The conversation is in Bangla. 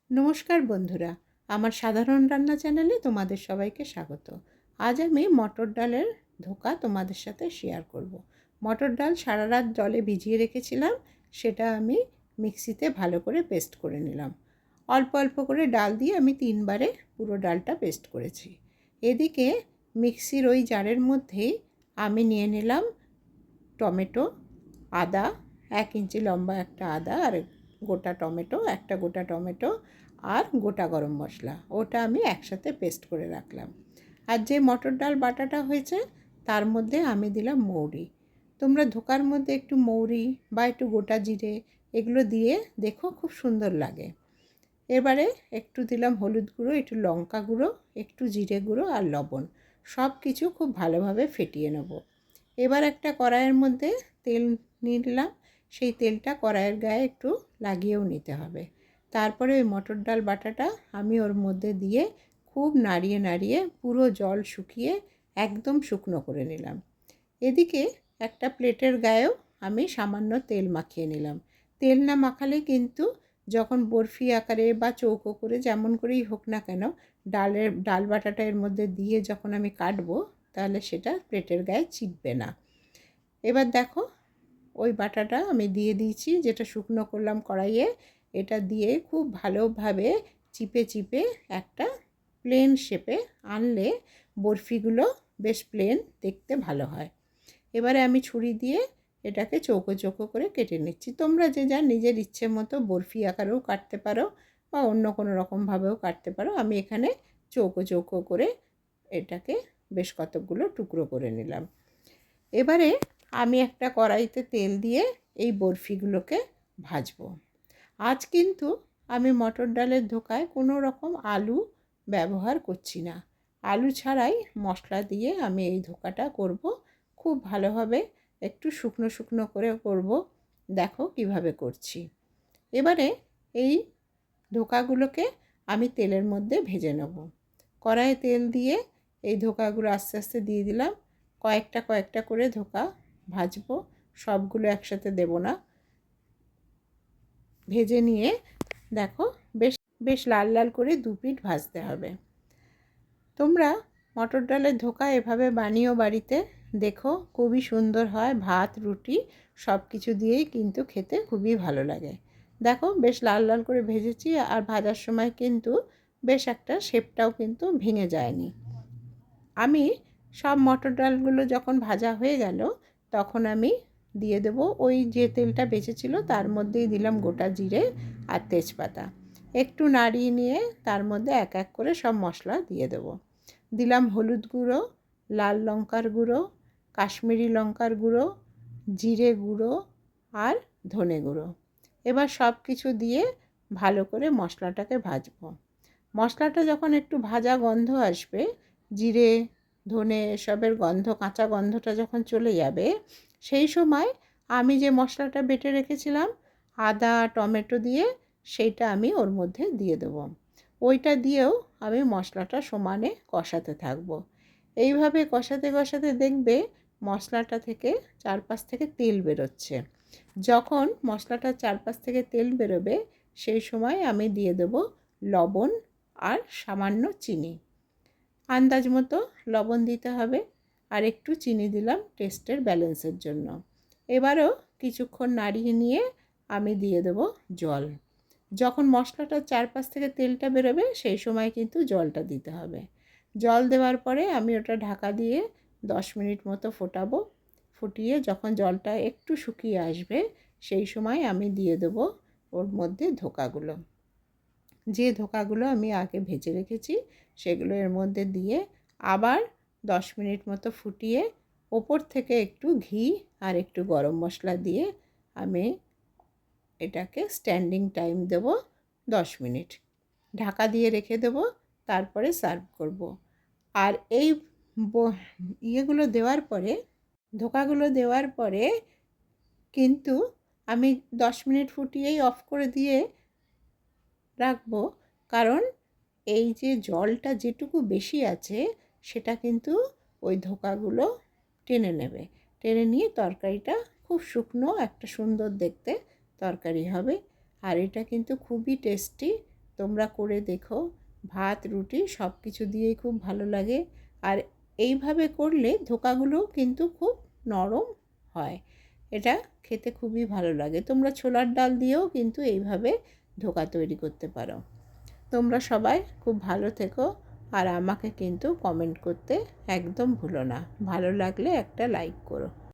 নমস্কার বন্ধুরা, আমার সাধারণ রান্না চ্যানেলে তোমাদের সবাইকে স্বাগত। আজ আমি মটর ডালের ধোকা তোমাদের সাথে শেয়ার করব। মটর ডাল সারা রাত জলে ভিজিয়ে রেখেছিলাম, সেটা আমি মিক্সিতে ভালো করে পেস্ট করে নিলাম। অল্প অল্প করে ডাল দিয়ে আমি 3বারে পুরো ডালটা পেস্ট করেছি। এদিকে মিক্সির ওই জারের মধ্যেই আমি নিয়ে নিলাম টমেটো, আদা, 1 ইঞ্চি লম্বা একটা আদা, আর একটা গোটা টমেটো আর গোটা গরম মশলা, ওটা আমি একসাথে পেস্ট করে রাখলাম। আর যে মটর ডাল বাটাটা হয়েছে তার মধ্যে আমি দিলাম মৌরি। তোমরা ধোকার মধ্যে একটু মৌরি বা একটু গোটা জিরে এগুলো দিয়ে দেখো, খুব সুন্দর লাগে। এবারে একটু দিলাম হলুদ গুঁড়ো, একটু লঙ্কা গুঁড়ো, একটু জিরে গুঁড়ো আর লবণ, সব কিছু খুব ভালোভাবে ফেটিয়ে নেব। এবার একটা কড়াইয়ের মধ্যে তেল নিয়ে নিলাম, সেই তেলটা কড়াইয়ের গায়ে একটু লাগিয়েও নিতে হবে। তারপরে ওই মটর ডাল বাটাটা আমি ওর মধ্যে দিয়ে খুব নাড়িয়ে নাড়িয়ে পুরো জল শুকিয়ে একদম শুকনো করে নিলাম। এদিকে একটা প্লেটের গায়েও আমি সামান্য তেল মাখিয়ে নিলাম। তেল না মাখালে কিন্তু যখন বরফি আকারে বা চৌকো করে যেমন করেই হোক না কেন ডাল বাটাটা এর মধ্যে দিয়ে যখন আমি কাটবো, তাহলে সেটা প্লেটের গায়ে চিপবে না। এবার দেখো, ওই বাটাটা আমি দিয়ে দিয়েছি, যেটা শুকনো করলাম কড়াইয়ে। এটা দিয়ে খুব ভালোভাবে চিপে চিপে একটা প্লেন শেপে আনলে বরফিগুলো বেশ প্লেন দেখতে ভালো হয়। এবারে আমি ছুরি দিয়ে এটাকে চৌকো চৌকো করে কেটে নিচ্ছি। তোমরা যে যা নিজের ইচ্ছে মতো বরফি আকারেও কাটতে পারো বা অন্য কোনো রকমভাবেও কাটতে পারো। আমি এখানে চৌকো চৌকো করে এটাকে বেশ কতকগুলো টুকরো করে নিলাম। এবারে আমি একটা কড়াইতে তেল দিয়ে এই বরফিগুলোকে ভাজবো। আজ কিন্তু আমি মটর ডালের ধোকায় কোনো রকম আলু ব্যবহার করছি না। আলু ছাড়াই মশলা দিয়ে আমি এই ধোকাটা করব। খুব ভালোভাবে একটু শুকনো শুকনো করে করব। দেখো কিভাবে করছি। এবারে এই ধোকাগুলোকে আমি তেলের মধ্যে ভেজে নেব। কড়াইয়ে তেল দিয়ে এই ধোকাগুলো আস্তে আস্তে দিয়ে দিলাম। কয়েকটা করে ধোকা ভাজবো, সবগুলো একসাথে দেব না। ভেজে নিয়ে দেখো বেশ বেশ লাল লাল করে 2 পিঠ ভাজতে হবে। তোমরা মটর ডালের ধোকা এভাবে বানিয়েও বাড়িতে দেখো, খুবই সুন্দর হয়। ভাত রুটি সব কিছু দিয়েই কিন্তু খেতে খুবই ভালো লাগে। দেখো বেশ লাল লাল করে ভেজেছি, আর ভাজার সময় কিন্তু বেশ একটা শেপটাও কিন্তু ভেঙে যায়নি। আমি সব মটর ডালগুলো যখন ভাজা হয়ে গেল, তখন আমি দিয়ে দেবো ওই যে তেলটা বেঁচেছিল, তার মধ্যেই দিলাম গোটা জিরে আর তেজপাতা। একটু নাড়িয়ে নিয়ে তার মধ্যে এক এক করে সব মশলা দিয়ে দেবো। দিলাম হলুদ গুঁড়ো, লাল লঙ্কার গুঁড়ো, কাশ্মীরি লঙ্কার গুঁড়ো, জিরে গুঁড়ো আর ধনে গুঁড়ো। এবার সব কিছু দিয়ে ভালো করে মশলাটাকে ভাজবো। মশলাটা যখন একটু ভাজা গন্ধ আসবে, জিরে ধনে এসবের গন্ধ, কাঁচা গন্ধটা যখন চলে যাবে, সেই সময় আমি যে মশলাটা বেটে রেখেছিলাম আদা টমেটো দিয়ে, সেইটা আমি ওর মধ্যে দিয়ে দেবো। ওইটা দিয়েও আমি মশলাটা সমানে কষাতে থাকবো। এইভাবে কষাতে কষাতে দেখবে মশলাটা থেকে চারপাশ থেকে তেল বেরোচ্ছে। যখন মশলাটার চারপাশ থেকে তেল বেরোবে, সেই সময় আমি দিয়ে দেবো লবণ আর সামান্য চিনি। আন্দাজ মতো লবণ দিতে হবে, আর একটু চিনি দিলাম টেস্টের ব্যালেন্সের জন্য। এবারও কিছুক্ষণ নাড়িয়ে নিয়ে আমি দিয়ে দেবো জল। যখন মশলাটার চারপাশ থেকে তেলটা বেরোবে, সেই সময় কিন্তু জলটা দিতে হবে। জল দেওয়ার পরে আমি ওটা ঢাকা দিয়ে 10 মিনিট মতো ফোটাবো। ফুটিয়ে যখন জলটা একটু শুকিয়ে আসবে, সেই সময় আমি দিয়ে দেবো ওর মধ্যে ধোকাগুলো। যে ধোকাগুলো আমি আগে ভেজে রেখেছি সেগুলো এর মধ্যে দিয়ে আবার 10 মিনিট মতো ফুটিয়ে ওপর থেকে একটু ঘি আর একটু গরম মশলা দিয়ে আমি এটাকে স্ট্যান্ডিং টাইম দেব 10 মিনিট। ঢাকা দিয়ে রেখে দেবো, তারপরে সার্ভ করব। আর এই ইয়েগুলো দেওয়ার পরে, ধোকাগুলো দেওয়ার পরে কিন্তু আমি 10 মিনিট ফুটিয়েই অফ করে দিয়ে রাখবো, কারণ এই যে জলটা যেটুকু বেশি আছে সেটা কিন্তু ওই ধোকাগুলো টেনে নেবে। টেনে নিয়ে তরকারিটা খুব শুকনো একটা সুন্দর দেখতে তরকারি হবে। আর এটা কিন্তু খুবই টেস্টি, তোমরা করে দেখো, ভাত রুটি সব কিছু দিয়েই খুব ভালো লাগে। আর এইভাবে করলে ধোকাগুলো কিন্তু খুব নরম হয়, এটা খেতে খুবই ভালো লাগে। তোমরা ছোলার ডাল দিয়েও কিন্তু এইভাবে ধোকা তৈরি করতে পারো। তোমরা সবাই খুব ভালো থেকো, আর আমাকে কিন্তু কমেন্ট করতে একদম ভুলো না। ভালো লাগলে একটা লাইক করো।